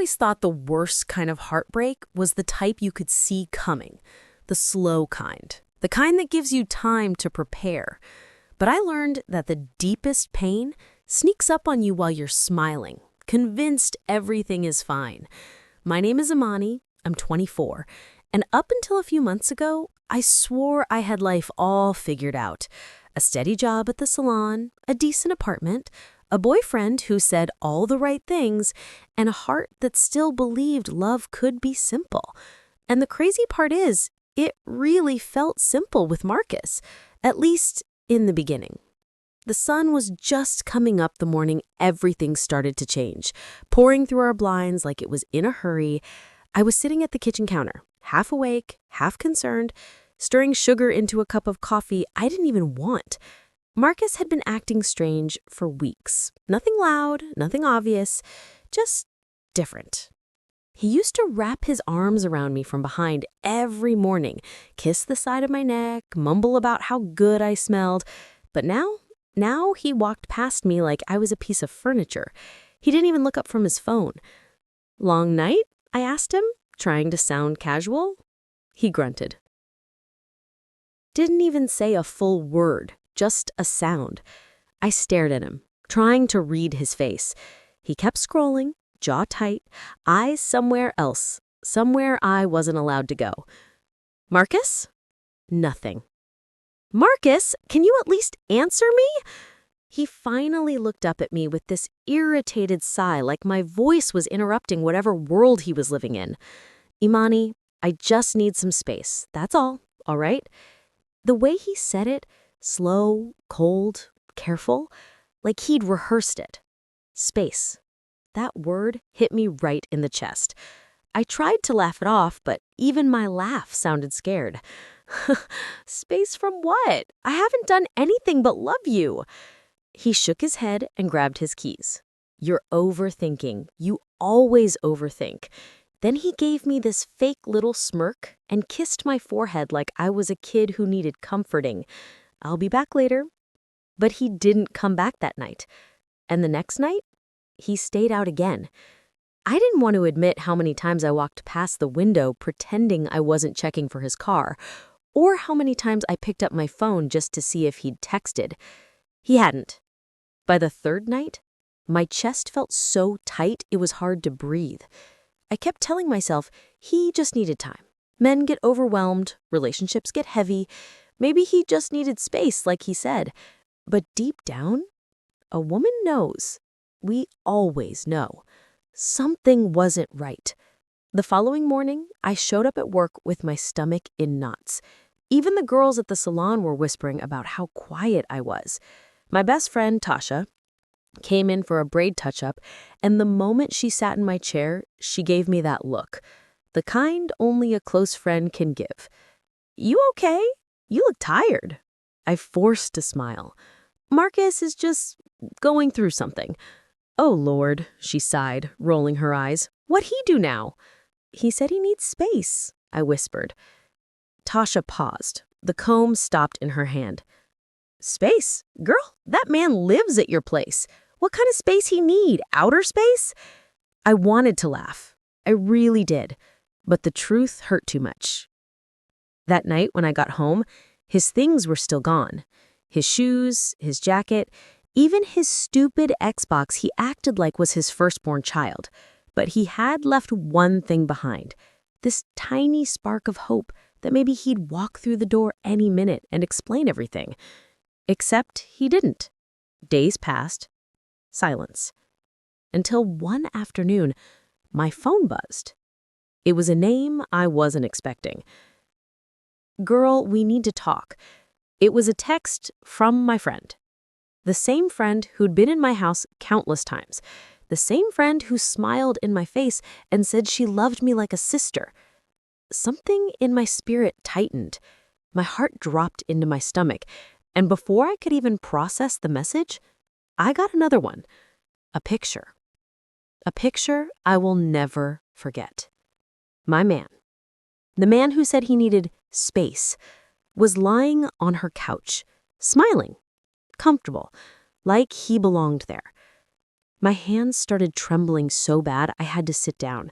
always thought the worst kind of heartbreak was the type you could see coming, the slow kind, the kind that gives you time to prepare. But I learned that the deepest pain sneaks up on you while you're smiling, convinced everything is fine. My name is Imani, I'm 24, and up until a few months ago, I swore I had life all figured out. A steady job at the salon, a decent apartment, a boyfriend who said all the right things, and a heart that still believed love could be simple. And the crazy part is, it really felt simple with Marcus, at least in the beginning. The sun was just coming up the morning everything started to change, pouring through our blinds like it was in a hurry. I was sitting at the kitchen counter, half awake, half concerned, stirring sugar into a cup of coffee I didn't even want. Marcus had been acting strange for weeks. Nothing loud, nothing obvious, just different. He used to wrap his arms around me from behind every morning, kiss the side of my neck, mumble about how good I smelled. But now he walked past me like I was a piece of furniture. He didn't even look up from his phone. "Long night?" I asked him, trying to sound casual. He grunted. Didn't even say a full word. Just a sound. I stared at him, trying to read his face. He kept scrolling, jaw tight, eyes somewhere else, somewhere I wasn't allowed to go. "Marcus?" Nothing. "Marcus, can you at least answer me?" He finally looked up at me with this irritated sigh like my voice was interrupting whatever world he was living in. "Imani, I just need some space. That's all right?" The way he said it, slow, cold, careful, like he'd rehearsed it. Space. That word hit me right in the chest. I tried to laugh it off, but even my laugh sounded scared. Space from what? I haven't done anything but love you. He shook his head and grabbed his keys. "You're overthinking. You always overthink." Then he gave me this fake little smirk and kissed my forehead like I was a kid who needed comforting. "I'll be back later." But he didn't come back that night. And the next night, he stayed out again. I didn't want to admit how many times I walked past the window pretending I wasn't checking for his car, or how many times I picked up my phone just to see if he'd texted. He hadn't. By the third night, my chest felt so tight it was hard to breathe. I kept telling myself he just needed time. Men get overwhelmed, relationships get heavy. Maybe he just needed space, like he said. But deep down, a woman knows. We always know. Something wasn't right. The following morning, I showed up at work with my stomach in knots. Even the girls at the salon were whispering about how quiet I was. My best friend, Tasha, came in for a braid touch-up, and the moment she sat in my chair, she gave me that look, the kind only a close friend can give. "You okay? You look tired." I forced a smile. "Marcus is just going through something." "Oh, Lord," she sighed, rolling her eyes. "What'd he do now?" "He said he needs space," I whispered. Tasha paused. The comb stopped in her hand. "Space? Girl, that man lives at your place. What kind of space he need? Outer space?" I wanted to laugh. I really did. But the truth hurt too much. That night when I got home, his things were still gone. His shoes, his jacket, even his stupid Xbox he acted like was his firstborn child. But he had left one thing behind. This tiny spark of hope that maybe he'd walk through the door any minute and explain everything. Except he didn't. Days passed. Silence. Until one afternoon, my phone buzzed. It was a name I wasn't expecting. "Girl, we need to talk." It was a text from my friend. The same friend who'd been in my house countless times. The same friend who smiled in my face and said she loved me like a sister. Something in my spirit tightened. My heart dropped into my stomach. And before I could even process the message, I got another one. A picture. A picture I will never forget. My man. The man who said he needed space was lying on her couch, smiling, comfortable, like he belonged there. My hands started trembling so bad I had to sit down.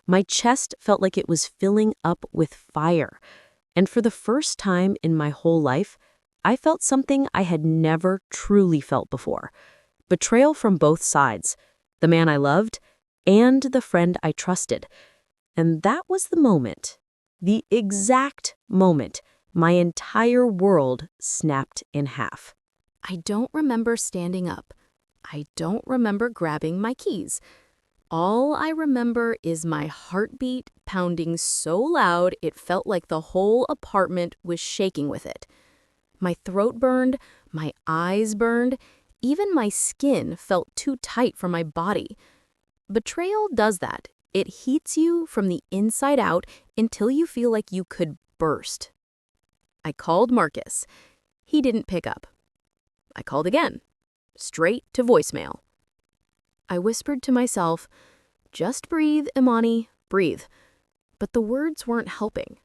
My chest felt like it was filling up with fire. And for the first time in my whole life, I felt something I had never truly felt before. Betrayal from both sides, the man I loved and the friend I trusted. And that was the exact moment, my entire world snapped in half. I don't remember standing up. I don't remember grabbing my keys. All I remember is my heartbeat pounding so loud it felt like the whole apartment was shaking with it. My throat burned, my eyes burned, even my skin felt too tight for my body. Betrayal does that. It heats you from the inside out until you feel like you could burst. I called Marcus. He didn't pick up. I called again, straight to voicemail. I whispered to myself, "Just breathe, Imani, breathe." But the words weren't helping.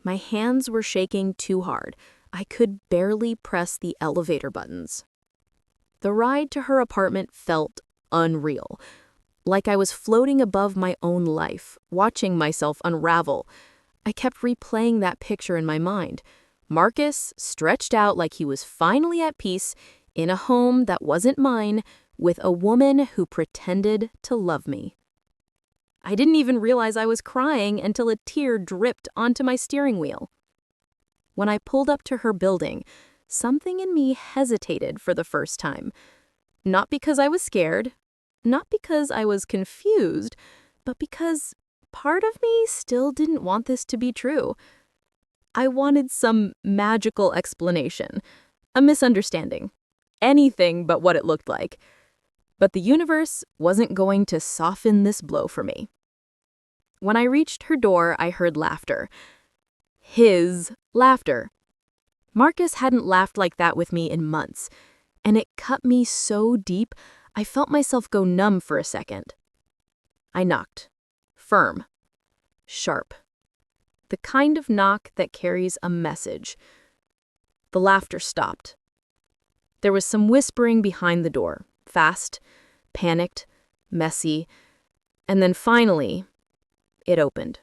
My hands were shaking too hard. I could barely press the elevator buttons. The ride to her apartment felt unreal, like I was floating above my own life, watching myself unravel. I kept replaying that picture in my mind. Marcus stretched out like he was finally at peace in a home that wasn't mine with a woman who pretended to love me. I didn't even realize I was crying until a tear dripped onto my steering wheel. When I pulled up to her building, something in me hesitated for the first time. Not because I was scared, not because I was confused, but because part of me still didn't want this to be true. I wanted some magical explanation, a misunderstanding, anything but what it looked like. But the universe wasn't going to soften this blow for me. When I reached her door, I heard laughter. His laughter. Marcus hadn't laughed like that with me in months, and it cut me so deep I felt myself go numb for a second. I knocked. Firm. Sharp. The kind of knock that carries a message. The laughter stopped. There was some whispering behind the door, fast, panicked, messy, and then finally, it opened.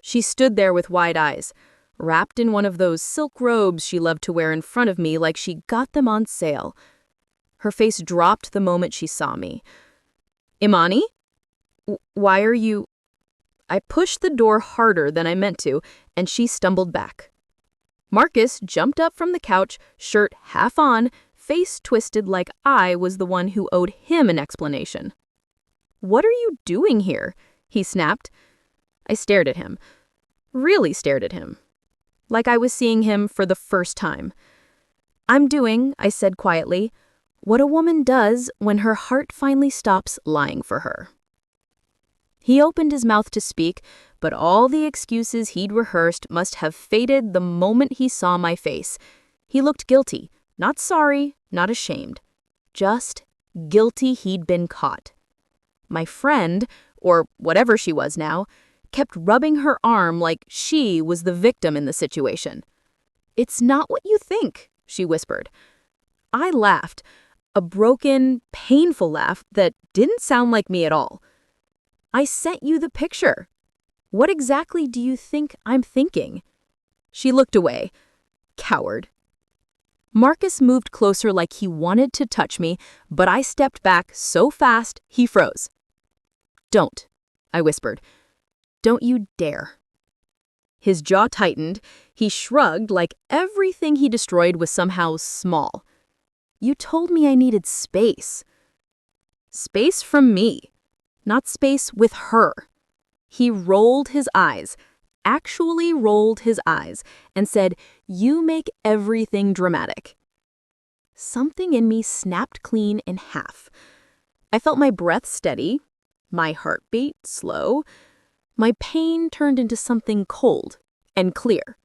She stood there with wide eyes, wrapped in one of those silk robes she loved to wear in front of me like she got them on sale. Her face dropped the moment she saw me. "Imani? Why are you—" I pushed the door harder than I meant to, and she stumbled back. Marcus jumped up from the couch, shirt half on, face twisted like I was the one who owed him an explanation. "What are you doing here?" he snapped. I stared at him. Really stared at him. Like I was seeing him for the first time. "I'm doing," I said quietly, "what a woman does when her heart finally stops lying for her." He opened his mouth to speak, but all the excuses he'd rehearsed must have faded the moment he saw my face. He looked guilty, not sorry, not ashamed. Just guilty he'd been caught. My friend, or whatever she was now, kept rubbing her arm like she was the victim in the situation. "It's not what you think," she whispered. I laughed, a broken, painful laugh that didn't sound like me at all. "I sent you the picture. What exactly do you think I'm thinking?" She looked away. Coward. Marcus moved closer like he wanted to touch me, but I stepped back so fast he froze. "Don't," I whispered. "Don't you dare." His jaw tightened. He shrugged like everything he destroyed was somehow small. "You told me I needed space." Space from me, not space with her. He rolled his eyes, actually rolled his eyes, and said, "You make everything dramatic." Something in me snapped clean in half. I felt my breath steady, my heartbeat slow. My pain turned into something cold and clear.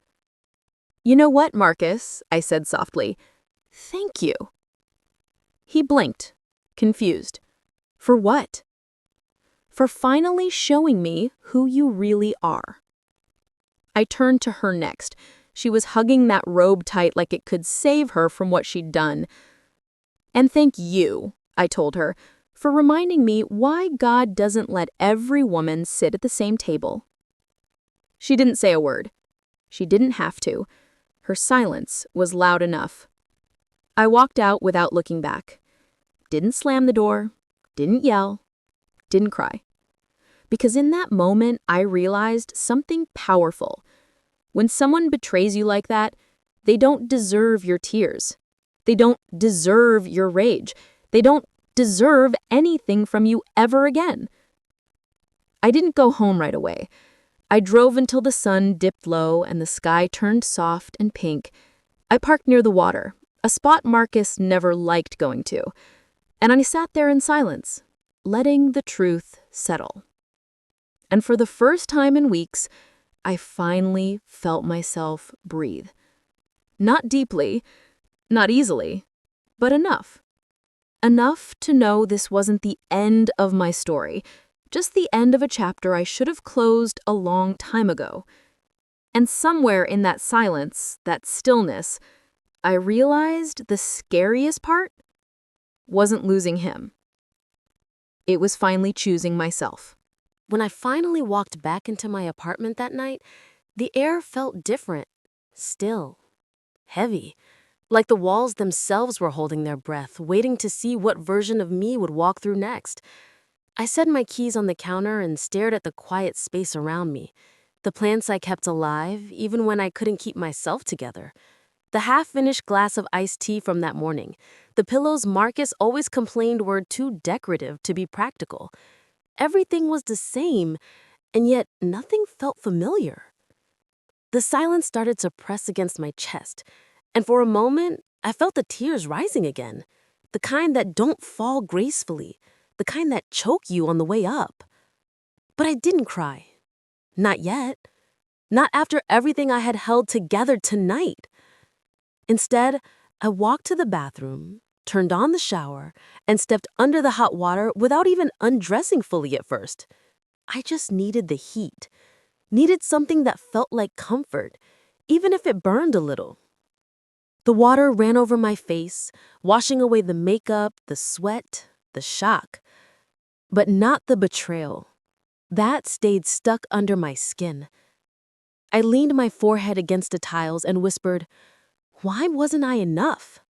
"You know what, Marcus?" I said softly. "Thank you." He blinked, confused. "For what?" "For finally showing me who you really are." I turned to her next. She was hugging that robe tight like it could save her from what she'd done. "And thank you," I told her, for reminding me why God doesn't let every woman sit at the same table. She didn't say a word. She didn't have to. Her silence was loud enough. I walked out without looking back. Didn't slam the door, didn't yell, didn't cry. Because in that moment, I realized something powerful. When someone betrays you like that, they don't deserve your tears. They don't deserve your rage. They don't deserve anything from you ever again. I didn't go home right away. I drove until the sun dipped low and the sky turned soft and pink. I parked near the water, a spot Marcus never liked going to, and I sat there in silence, letting the truth settle. And for the first time in weeks, I finally felt myself breathe. Not deeply, not easily, but enough. Enough to know this wasn't the end of my story, just the end of a chapter I should have closed a long time ago. And somewhere in that silence, that stillness, I realized the scariest part wasn't losing him. It was finally choosing myself. When I finally walked back into my apartment that night, the air felt different, still, heavy, like the walls themselves were holding their breath, waiting to see what version of me would walk through next. I set my keys on the counter and stared at the quiet space around me, the plants I kept alive even when I couldn't keep myself together, the half-finished glass of iced tea from that morning, the pillows Marcus always complained were too decorative to be practical. Everything was the same, and yet nothing felt familiar. The silence started to press against my chest, and for a moment, I felt the tears rising again, the kind that don't fall gracefully, the kind that choke you on the way up. But I didn't cry. Not yet. Not after everything I had held together tonight. Instead, I walked to the bathroom, turned on the shower, and stepped under the hot water without even undressing fully at first. I just needed the heat, needed something that felt like comfort, even if it burned a little. The water ran over my face, washing away the makeup, the sweat, the shock. But not the betrayal. That stayed stuck under my skin. I leaned my forehead against the tiles and whispered, "Why wasn't I enough?"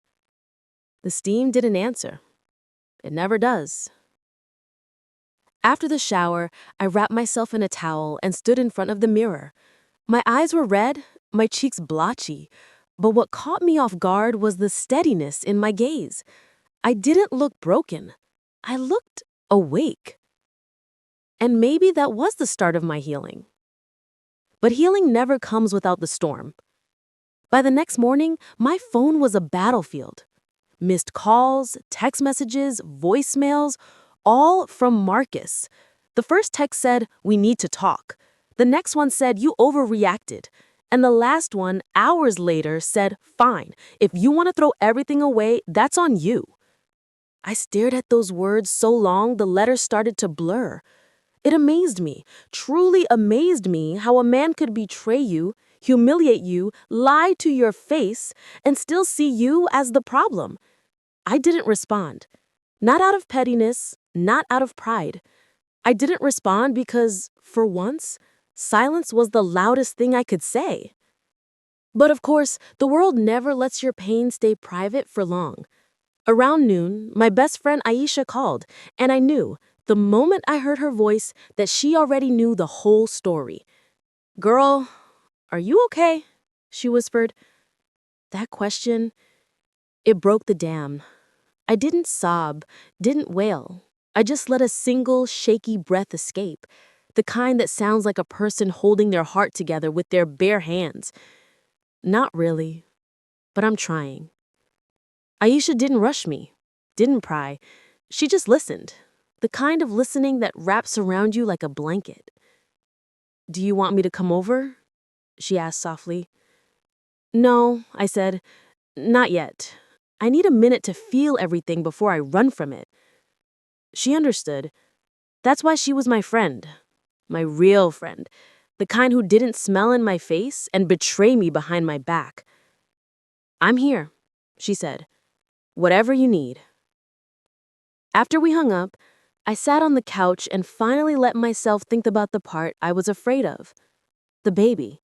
The steam didn't answer. It never does. After the shower, I wrapped myself in a towel and stood in front of the mirror. My eyes were red, my cheeks blotchy, but what caught me off guard was the steadiness in my gaze. I didn't look broken. I looked awake. And maybe that was the start of my healing. But healing never comes without the storm. By the next morning, my phone was a battlefield. Missed calls, text messages, voicemails, all from Marcus. The first text said, "We need to talk." The next one said, "You overreacted." And the last one, hours later, said, "Fine, if you want to throw everything away, that's on you." I stared at those words so long the letters started to blur. It amazed me, truly amazed me, how a man could betray you, humiliate you, lie to your face, and still see you as the problem. I didn't respond. Not out of pettiness, not out of pride. I didn't respond because, for once, silence was the loudest thing I could say. But of course, the world never lets your pain stay private for long. Around noon, my best friend Aisha called, and I knew, the moment I heard her voice, that she already knew the whole story. "Girl, are you okay?" she whispered. That question, it broke the dam. I didn't sob, didn't wail. I just let a single, shaky breath escape, the kind that sounds like a person holding their heart together with their bare hands. "Not really, but I'm trying." Aisha didn't rush me, didn't pry. She just listened, the kind of listening that wraps around you like a blanket. "Do you want me to come over?" she asked softly. "No," I said. "Not yet. I need a minute to feel everything before I run from it." She understood. That's why she was my friend. My real friend. The kind who didn't smell in my face and betray me behind my back. "I'm here," she said. "Whatever you need." After we hung up, I sat on the couch and finally let myself think about the part I was afraid of, the baby.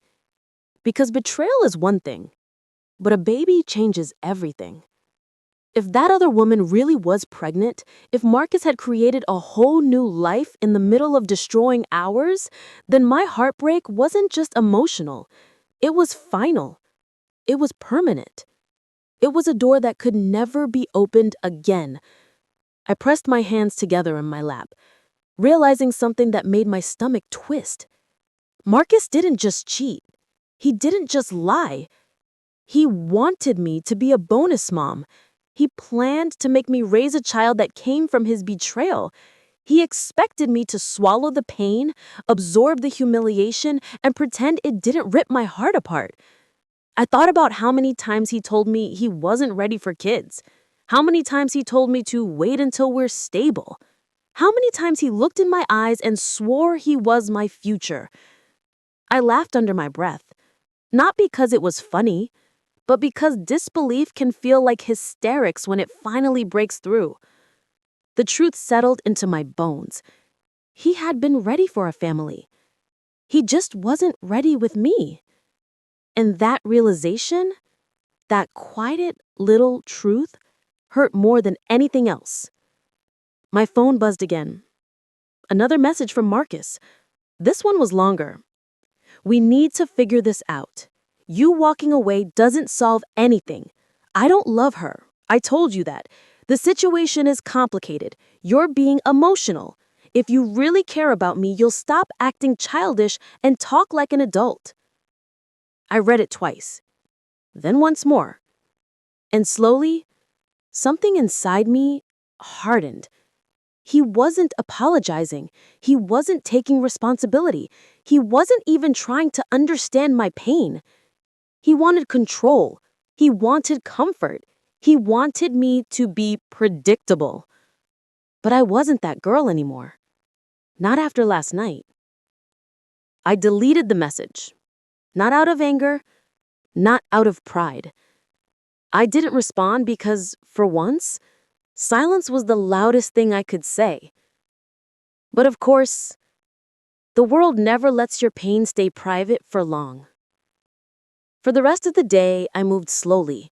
Because betrayal is one thing, but a baby changes everything. If that other woman really was pregnant, if Marcus had created a whole new life in the middle of destroying ours, then my heartbreak wasn't just emotional. It was final. It was permanent. It was a door that could never be opened again. I pressed my hands together in my lap, realizing something that made my stomach twist. Marcus didn't just cheat. He didn't just lie. He wanted me to be a bonus mom. He planned to make me raise a child that came from his betrayal. He expected me to swallow the pain, absorb the humiliation, and pretend it didn't rip my heart apart. I thought about how many times he told me he wasn't ready for kids. How many times he told me to wait until we're stable. How many times he looked in my eyes and swore he was my future. I laughed under my breath, not because it was funny, but because disbelief can feel like hysterics when it finally breaks through. The truth settled into my bones. He had been ready for a family. He just wasn't ready with me. And that realization, that quiet little truth, hurt more than anything else. My phone buzzed again. Another message from Marcus. This one was longer. We need to figure this out. You walking away doesn't solve anything. I don't love her. I told you that. The situation is complicated. You're being emotional. If you really care about me, you'll stop acting childish and talk like an adult. I read it twice, then once more. And slowly, something inside me hardened. He wasn't apologizing. He wasn't taking responsibility. He wasn't even trying to understand my pain. He wanted control. He wanted comfort. He wanted me to be predictable. But I wasn't that girl anymore. Not after last night. I deleted the message. Not out of anger, not out of pride. I didn't respond because, for once, silence was the loudest thing I could say. But of course, the world never lets your pain stay private for long. For the rest of the day, I moved slowly,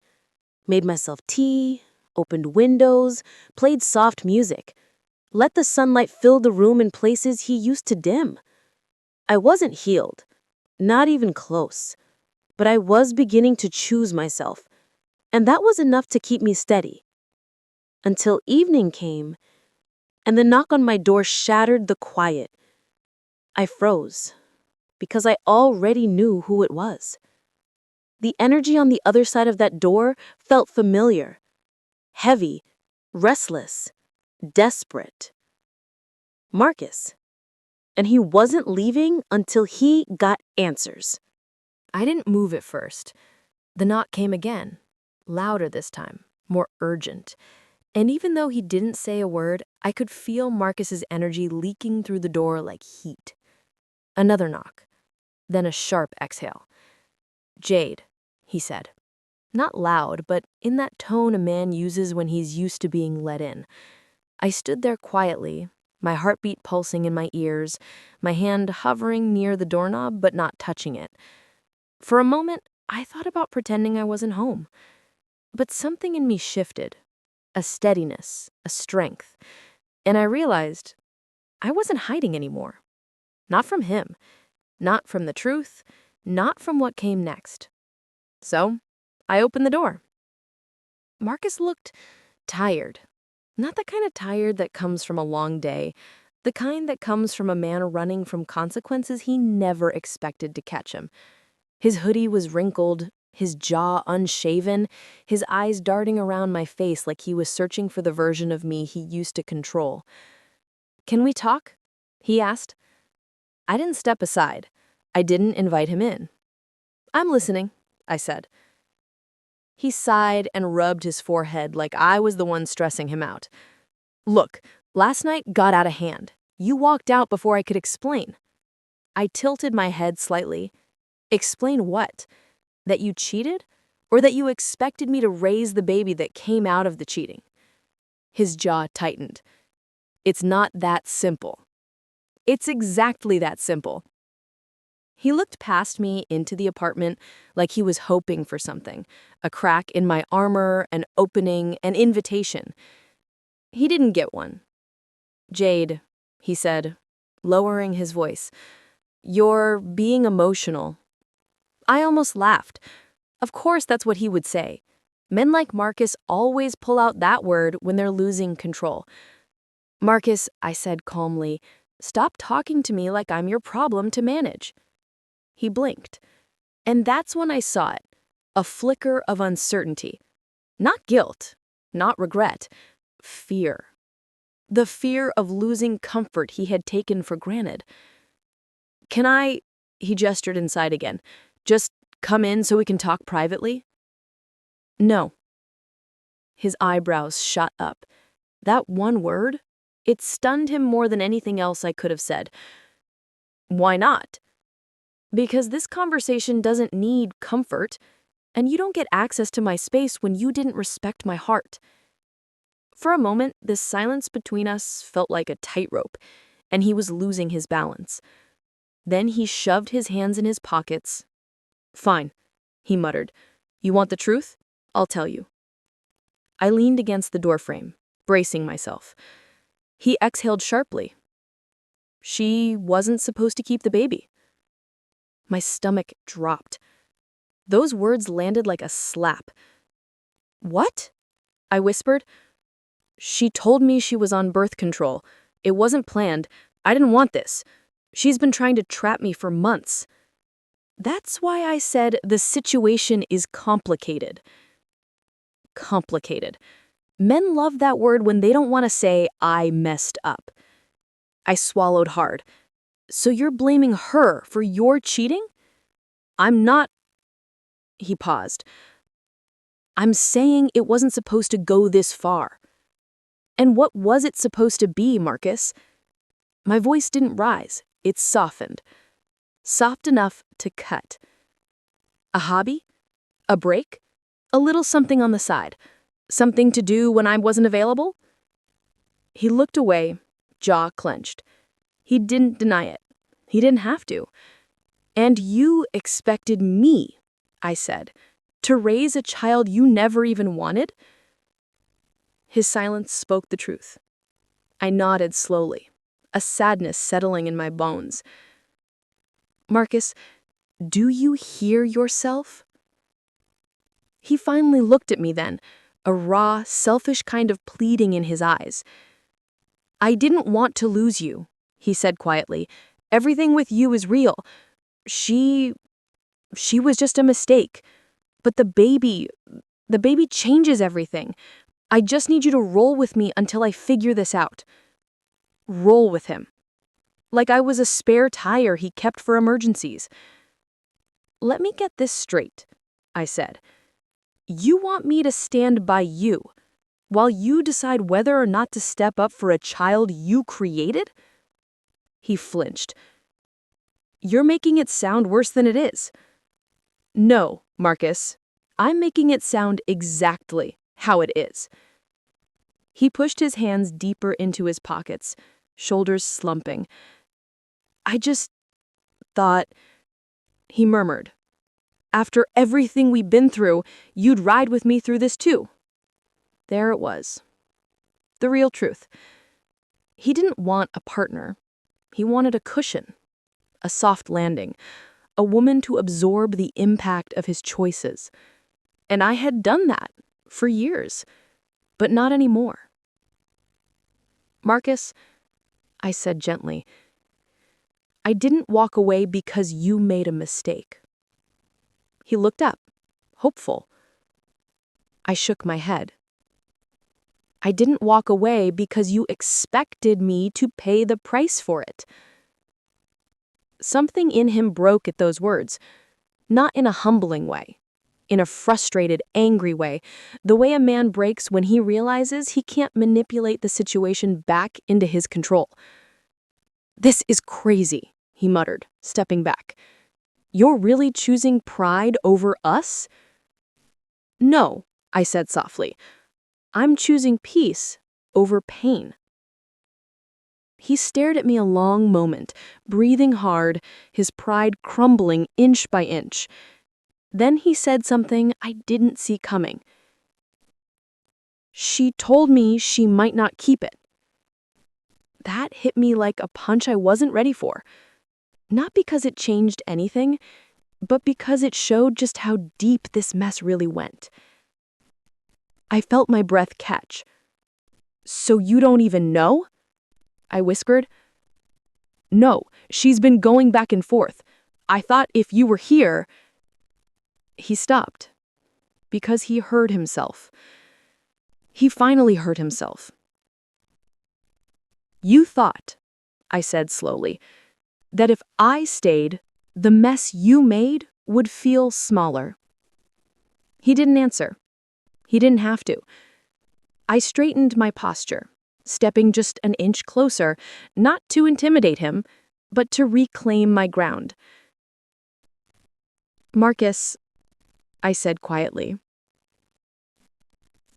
made myself tea, opened windows, played soft music, let the sunlight fill the room in places he used to dim. I wasn't healed, not even close, but I was beginning to choose myself, and that was enough to keep me steady. Until evening came, and the knock on my door shattered the quiet. I froze, because I already knew who it was. The energy on the other side of that door felt familiar, heavy, restless, desperate. Marcus. And he wasn't leaving until he got answers. I didn't move at first. The knock came again, louder this time, more urgent. And even though he didn't say a word, I could feel Marcus's energy leaking through the door like heat. Another knock, then a sharp exhale. "Jade," he said. Not loud, but in that tone a man uses when he's used to being let in. I stood there quietly, my heartbeat pulsing in my ears, my hand hovering near the doorknob but not touching it. For a moment, I thought about pretending I wasn't home. But something in me shifted, a steadiness, a strength, and I realized I wasn't hiding anymore. Not from him, not from the truth, not from what came next. So, I opened the door. Marcus looked tired. Not the kind of tired that comes from a long day, the kind that comes from a man running from consequences he never expected to catch him. His hoodie was wrinkled, his jaw unshaven, his eyes darting around my face like he was searching for the version of me he used to control. "Can we talk?" he asked. I didn't step aside. I didn't invite him in. "I'm listening," I said. He sighed and rubbed his forehead like I was the one stressing him out. "Look, last night got out of hand. You walked out before I could explain." I tilted my head slightly. "Explain what? That you cheated? Or that you expected me to raise the baby that came out of the cheating?" His jaw tightened. It's not that simple. It's exactly that simple. He looked past me into the apartment like he was hoping for something, a crack in my armor, an opening, an invitation. He didn't get one. "Jade," he said, lowering his voice, "you're being emotional." I almost laughed. Of course that's what he would say. Men like Marcus always pull out that word when they're losing control. "Marcus," I said calmly, "stop talking to me like I'm your problem to manage." He blinked. And that's when I saw it, a flicker of uncertainty. Not guilt, not regret, fear. The fear of losing comfort he had taken for granted. "Can I," he gestured inside again, "just come in so we can talk privately?" "No." His eyebrows shot up. That one word, it stunned him more than anything else I could have said. "Why not?" "Because this conversation doesn't need comfort, and you don't get access to my space when you didn't respect my heart." For a moment, this silence between us felt like a tightrope, and he was losing his balance. Then he shoved his hands in his pockets. "Fine," he muttered. "You want the truth? I'll tell you." I leaned against the doorframe, bracing myself. He exhaled sharply. "She wasn't supposed to keep the baby." My stomach dropped. Those words landed like a slap. "What?" I whispered. "She told me she was on birth control. It wasn't planned. I didn't want this. She's been trying to trap me for months." That's why I said the situation is complicated. Complicated. Men love that word when they don't want to say, "I messed up." I swallowed hard. "So you're blaming her for your cheating?" "I'm not." He paused. "I'm saying it wasn't supposed to go this far." "And what was it supposed to be, Marcus?" My voice didn't rise. It softened. Soft enough to cut. "A hobby? A break? A little something on the side? Something to do when I wasn't available?" He looked away, jaw clenched. He didn't deny it. He didn't have to. "And you expected me," I said, "to raise a child you never even wanted?" His silence spoke the truth. I nodded slowly, a sadness settling in my bones. "Marcus, do you hear yourself?" He finally looked at me then, a raw, selfish kind of pleading in his eyes. "I didn't want to lose you," he said quietly. "Everything with you is real. She was just a mistake. But the baby changes everything. I just need you to roll with me until I figure this out." Roll with him. Like I was a spare tire he kept for emergencies. "Let me get this straight," I said. "You want me to stand by you, while you decide whether or not to step up for a child you created?" He flinched. "You're making it sound worse than it is." "No, Marcus. I'm making it sound exactly how it is." He pushed his hands deeper into his pockets, shoulders slumping. "I just thought," he murmured, "after everything we've been through, you'd ride with me through this too." There it was. The real truth. He didn't want a partner. He wanted a cushion, a soft landing, a woman to absorb the impact of his choices. And I had done that for years, but not anymore. "Marcus," I said gently, "I didn't walk away because you made a mistake." He looked up, hopeful. I shook my head. "I didn't walk away because you expected me to pay the price for it." Something in him broke at those words, not in a humbling way, in a frustrated, angry way, the way a man breaks when he realizes he can't manipulate the situation back into his control. "This is crazy," he muttered, stepping back. "You're really choosing pride over us?" "No," I said softly. "I'm choosing peace over pain. He stared at me a long moment, breathing hard, his pride crumbling inch by inch. Then he said something I didn't see coming. "She told me she might not keep it." That hit me like a punch I wasn't ready for. Not because it changed anything, but because it showed just how deep this mess really went. I felt my breath catch. "So you don't even know?" I whispered. "No, she's been going back and forth. I thought if you were here—" He stopped, because he heard himself. He finally heard himself. "You thought," I said slowly, "that if I stayed, the mess you made would feel smaller." He didn't answer. He didn't have to. I straightened my posture, stepping just an inch closer, not to intimidate him, but to reclaim my ground. "Marcus," I said quietly,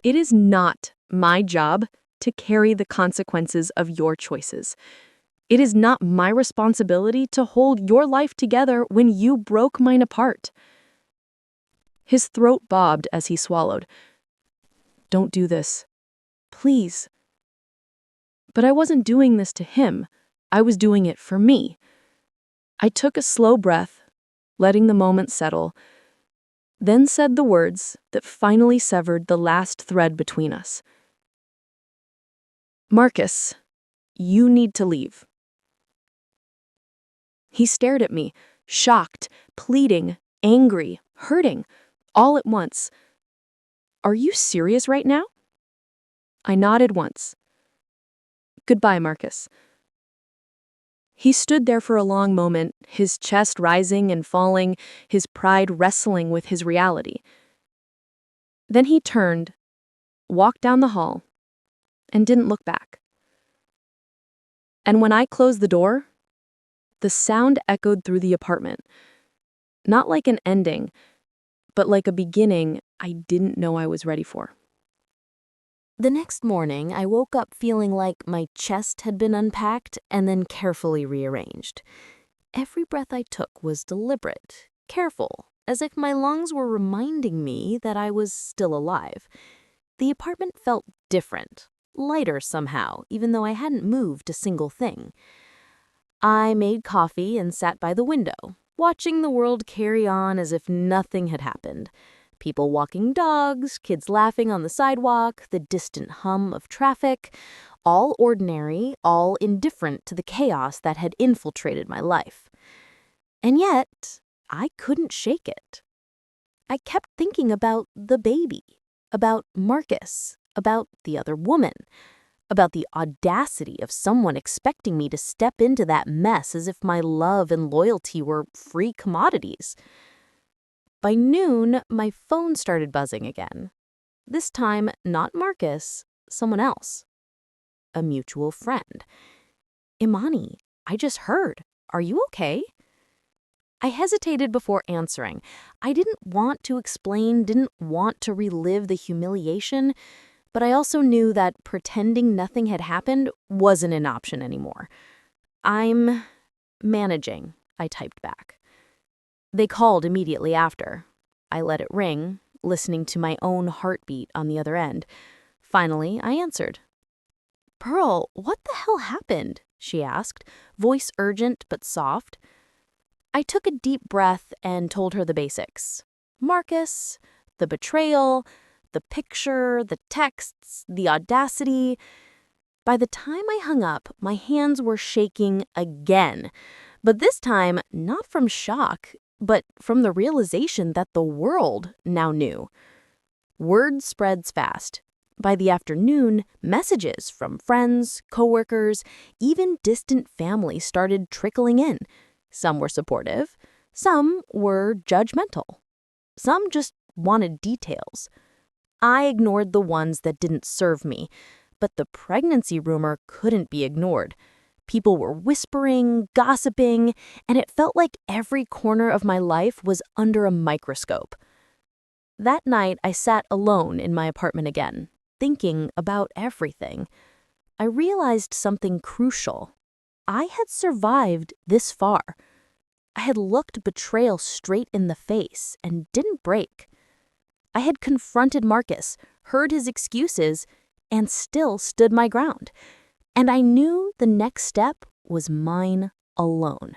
"it is not my job to carry the consequences of your choices. It is not my responsibility to hold your life together when you broke mine apart." His throat bobbed as he swallowed. "Don't do this. Please." But I wasn't doing this to him. I was doing it for me. I took a slow breath, letting the moment settle, then said the words that finally severed the last thread between us. "Marcus, you need to leave." He stared at me, shocked, pleading, angry, hurting, all at once. "Are you serious right now?" I nodded once. "Goodbye, Marcus." He stood there for a long moment, his chest rising and falling, his pride wrestling with his reality. Then he turned, walked down the hall, and didn't look back. And when I closed the door, the sound echoed through the apartment. Not like an ending, but like a beginning I didn't know I was ready for. The next morning, I woke up feeling like my chest had been unpacked and then carefully rearranged. Every breath I took was deliberate, careful, as if my lungs were reminding me that I was still alive. The apartment felt different, lighter somehow, even though I hadn't moved a single thing. I made coffee and sat by the window, watching the world carry on as if nothing had happened. People walking dogs, kids laughing on the sidewalk, the distant hum of traffic, all ordinary, all indifferent to the chaos that had infiltrated my life. And yet, I couldn't shake it. I kept thinking about the baby, about Marcus, about the other woman, about the audacity of someone expecting me to step into that mess as if my love and loyalty were free commodities. By noon, my phone started buzzing again. This time, not Marcus, someone else. A mutual friend. "Imani, I just heard. Are you okay?" I hesitated before answering. I didn't want to explain, didn't want to relive the humiliation, but I also knew that pretending nothing had happened wasn't an option anymore. "I'm managing," I typed back. They called immediately after. I let it ring, listening to my own heartbeat on the other end. Finally, I answered. "Pearl, what the hell happened?" she asked, voice urgent but soft. I took a deep breath and told her the basics. Marcus, the betrayal, the picture, the texts, the audacity. By the time I hung up, my hands were shaking again. But this time, not from shock, but from the realization that the world now knew. Word spreads fast. By the afternoon, messages from friends, coworkers, even distant family started trickling in. Some were supportive, some were judgmental, some just wanted details. I ignored the ones that didn't serve me, but the pregnancy rumor couldn't be ignored. People were whispering, gossiping, and it felt like every corner of my life was under a microscope. That night, I sat alone in my apartment again, thinking about everything. I realized something crucial. I had survived this far. I had looked betrayal straight in the face and didn't break. I had confronted Marcus, heard his excuses, and still stood my ground. And I knew the next step was mine alone.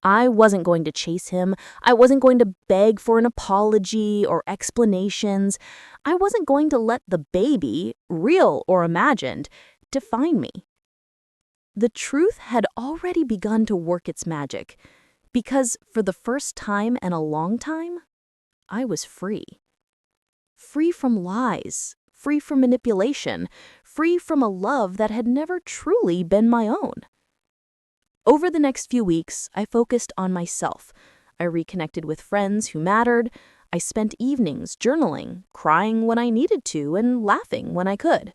I wasn't going to chase him. I wasn't going to beg for an apology or explanations. I wasn't going to let the baby, real or imagined, define me. The truth had already begun to work its magic, because for the first time in a long time, I was free. Free from lies, free from manipulation, free from a love that had never truly been my own. Over the next few weeks, I focused on myself. I reconnected with friends who mattered. I spent evenings journaling, crying when I needed to, and laughing when I could.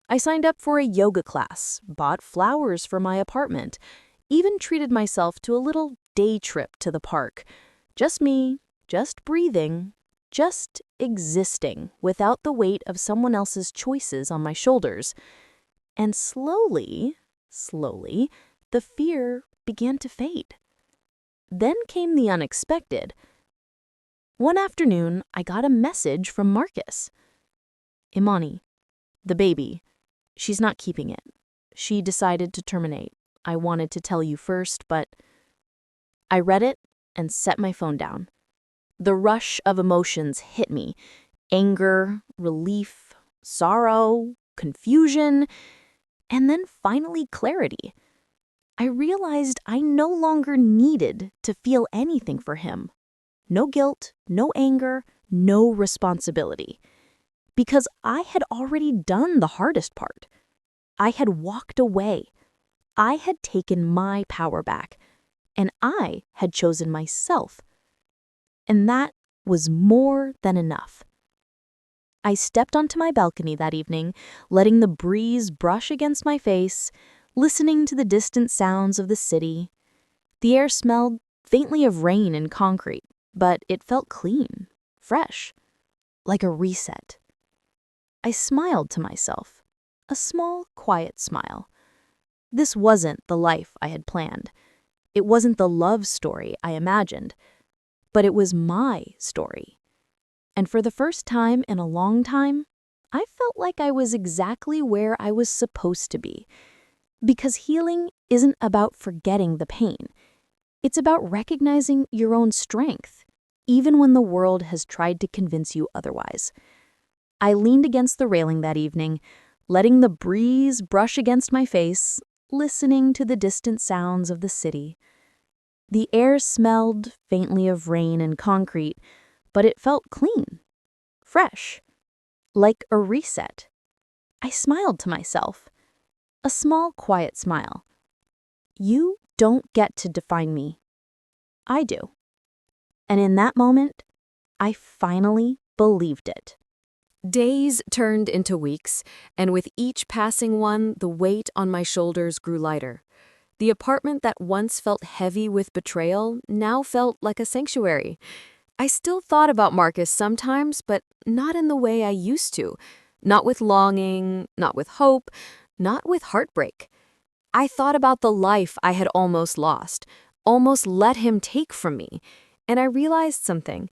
I signed up for a yoga class, bought flowers for my apartment, even treated myself to a little day trip to the park. Just me, just breathing, just existing without the weight of someone else's choices on my shoulders. And slowly, the fear began to fade. Then came the unexpected. One afternoon, I got a message from Marcus. "Imani, the baby, she's not keeping it. She decided to terminate. I wanted to tell you first, but..." I read it and set my phone down. The rush of emotions hit me. Anger, relief, sorrow, confusion, and then finally clarity. I realized I no longer needed to feel anything for him. No guilt, no anger, no responsibility. Because I had already done the hardest part. I had walked away. I had taken my power back. And I had chosen myself. And that was more than enough. I stepped onto my balcony that evening, letting the breeze brush against my face, listening to the distant sounds of the city. The air smelled faintly of rain and concrete, but it felt clean, fresh, like a reset. I smiled to myself, a small, quiet smile. This wasn't the life I had planned. It wasn't the love story I imagined, but it was my story. And for the first time in a long time, I felt like I was exactly where I was supposed to be. Because healing isn't about forgetting the pain. It's about recognizing your own strength, even when the world has tried to convince you otherwise. I leaned against the railing that evening, letting the breeze brush against my face, listening to the distant sounds of the city. The air smelled faintly of rain and concrete, but it felt clean, fresh, like a reset. I smiled to myself. A small, quiet smile. You don't get to define me. I do. And in that moment, I finally believed it. Days turned into weeks, and with each passing one, the weight on my shoulders grew lighter. The apartment that once felt heavy with betrayal now felt like a sanctuary. I still thought about Marcus sometimes, but not in the way I used to. Not with longing, not with hope, not with heartbreak. I thought about the life I had almost lost, almost let him take from me. And I realized something.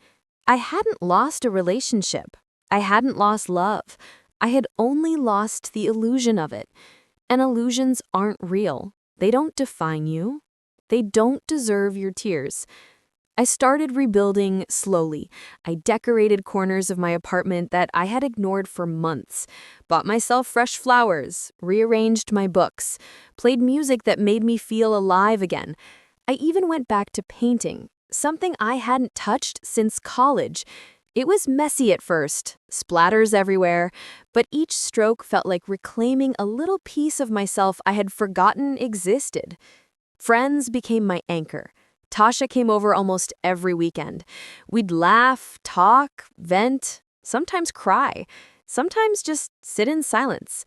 I hadn't lost a relationship. I hadn't lost love. I had only lost the illusion of it. And illusions aren't real. They don't define you. They don't deserve your tears. I started rebuilding slowly. I decorated corners of my apartment that I had ignored for months, bought myself fresh flowers, rearranged my books, played music that made me feel alive again. I even went back to painting, something I hadn't touched since college. It was messy at first, splatters everywhere, but each stroke felt like reclaiming a little piece of myself I had forgotten existed. Friends became my anchor. Tasha came over almost every weekend. We'd laugh, talk, vent, sometimes cry, sometimes just sit in silence.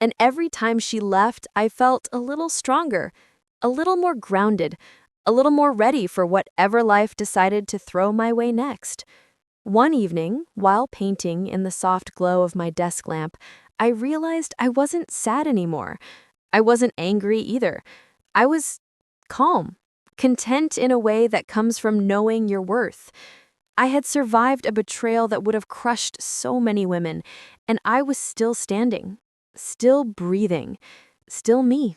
And every time she left, I felt a little stronger, a little more grounded, a little more ready for whatever life decided to throw my way next. One evening, while painting in the soft glow of my desk lamp, I realized I wasn't sad anymore. I wasn't angry either. I was calm, content in a way that comes from knowing your worth. I had survived a betrayal that would have crushed so many women, and I was still standing, still breathing, still me.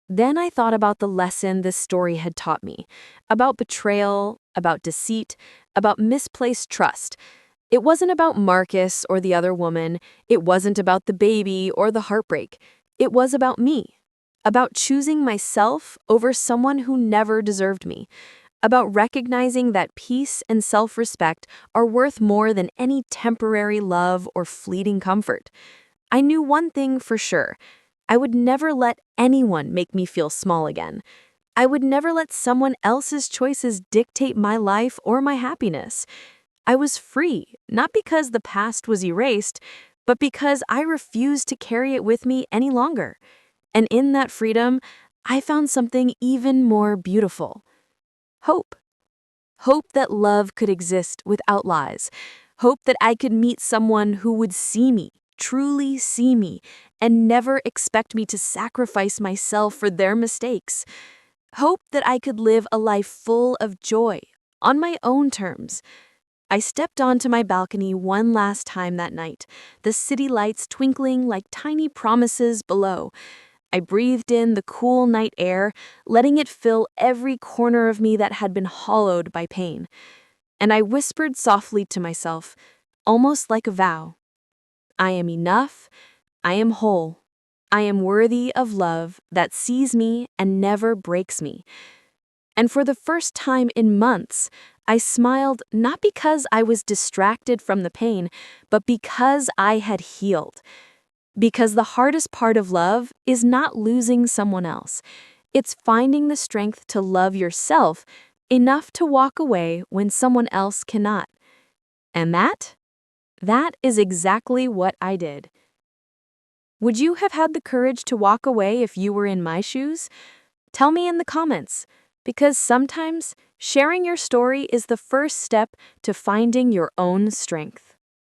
Then I thought about the lesson this story had taught me, about betrayal, about deceit, about misplaced trust. It wasn't about Marcus or the other woman. It wasn't about the baby or the heartbreak. It was about me, about choosing myself over someone who never deserved me, about recognizing that peace and self-respect are worth more than any temporary love or fleeting comfort. I knew one thing for sure. I would never let anyone make me feel small again. I would never let someone else's choices dictate my life or my happiness. I was free, not because the past was erased, but because I refused to carry it with me any longer. And in that freedom, I found something even more beautiful. Hope. Hope that love could exist without lies. Hope that I could meet someone who would see me, truly see me, and never expect me to sacrifice myself for their mistakes. Hope that I could live a life full of joy, on my own terms. I stepped onto my balcony one last time that night, the city lights twinkling like tiny promises below. I breathed in the cool night air, letting it fill every corner of me that had been hollowed by pain. And I whispered softly to myself, almost like a vow, I am enough, I am whole, I am worthy of love that sees me and never breaks me. And for the first time in months, I smiled not because I was distracted from the pain, but because I had healed. Because the hardest part of love is not losing someone else. It's finding the strength to love yourself enough to walk away when someone else cannot. And that is exactly what I did. Would you have had the courage to walk away if you were in my shoes? Tell me in the comments, because sometimes sharing your story is the first step to finding your own strength.